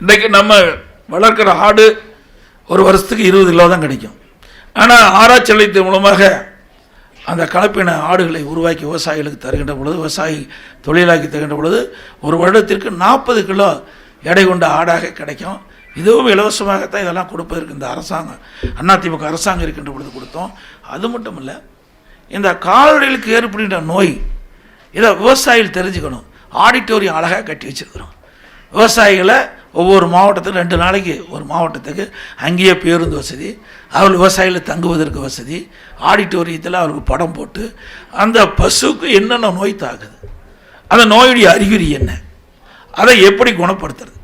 இன்றைக்கு நம்ம வளர்க்குற ஆடு ஒரு வருஷத்துக்கு 20 கிலோ தான் கிடைக்கும். ஆனால் ஆராய்ச்சி நிலையத்தின் மூலமாக அந்த கலப்பின ஆடுகளை உருவாக்கி விவசாயிகளுக்கு தருகின்ற பொழுது, விவசாயி தொழிலாக்கி தருகின்ற பொழுது ஒரு வருடத்திற்கு 40 கிலோ எடை கொண்ட ஆடாக கிடைக்கும். இதுவும் இலவசமாகத்தான் இதெல்லாம் கொடுப்பதற்கு இந்த அரசாங்கம், அதிமுக அரசாங்கம் இருக்கின்ற பொழுது கொடுத்தோம். அது மட்டும் இல்லை, இந்த கால்நடைகளுக்கு ஏற்படுகின்ற நோய் இதை விவசாயிகள் தெரிஞ்சுக்கணும். ஆடிட்டோரியம் அழகாக கட்டி வச்சுருக்கிறோம். விவசாயிகளை ஒவ்வொரு மாவட்டத்துக்கு 2 நாளைக்கு ஒரு மாவட்டத்துக்கு அங்கேயே பேருந்து வசதி, அவர்கள் விவசாயிகள் தங்குவதற்கு வசதி, ஆடிட்டோரியத்தில் அவருக்கு படம் போட்டு அந்த பசுக்கு என்னென்ன நோய் தாக்குது, அந்த நோயுடைய அறிகுறி என்ன, அதை எப்படி குணப்படுத்துறது,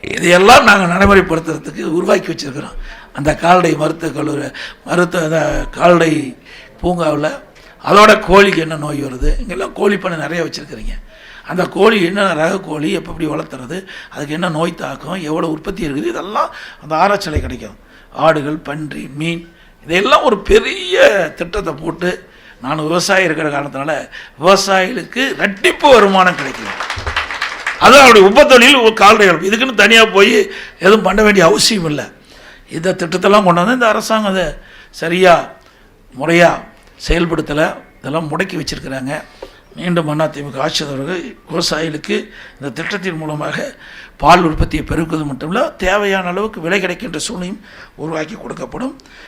இதையெல்லாம் நாங்கள் நடைமுறைப்படுத்துறதுக்கு உருவாக்கி வச்சுருக்கிறோம். அந்த கால்நடை மருத்துவக் கல்லூரி அந்த கால்நடை பூங்காவில் அதோட கோழிக்கு என்ன நோய் வருது, இங்கெல்லாம் கோழி பண்ணை நிறைய வச்சுருக்கிறீங்க. அந்த கோழி என்னென்ன ரக கோழி எப்படி வளர்த்துறது, அதுக்கு என்ன நோய் தாக்கம், எவ்வளோ உற்பத்தி இருக்குது, இதெல்லாம் அந்த ஆராய்ச்சியில் கிடைக்கும். ஆடுகள், பன்றி, மீன், இதையெல்லாம் ஒரு பெரிய திட்டத்தை போட்டு, நான் விவசாயி இருக்கிற காரணத்தினால விவசாயிகளுக்கு ரெட்டிப்பு வருமானம் கிடைக்கும். அது அவருடைய உபத்தொழில் கால்நடைகள். இதுக்குன்னு தனியாக போய் எதுவும் பண்ண வேண்டிய அவசியம் இல்லை. இந்த திட்டத்தெல்லாம் கொண்டு வந்து இந்த அரசாங்கம் அதை சரியாக முறையாக செயல்படுத்தலை, இதெல்லாம் முடக்கி வச்சுருக்கிறாங்க. மீண்டும் அதிமுக ஆட்சியாளர்கள் விவசாயிகளுக்கு இந்த திட்டத்தின் மூலமாக பால் உற்பத்தியை பெருக்குவது மட்டும் இல்லை, தேவையான அளவுக்கு விலை கிடைக்கின்ற சூழ்நிலையும் உருவாக்கி கொடுக்கப்படும்.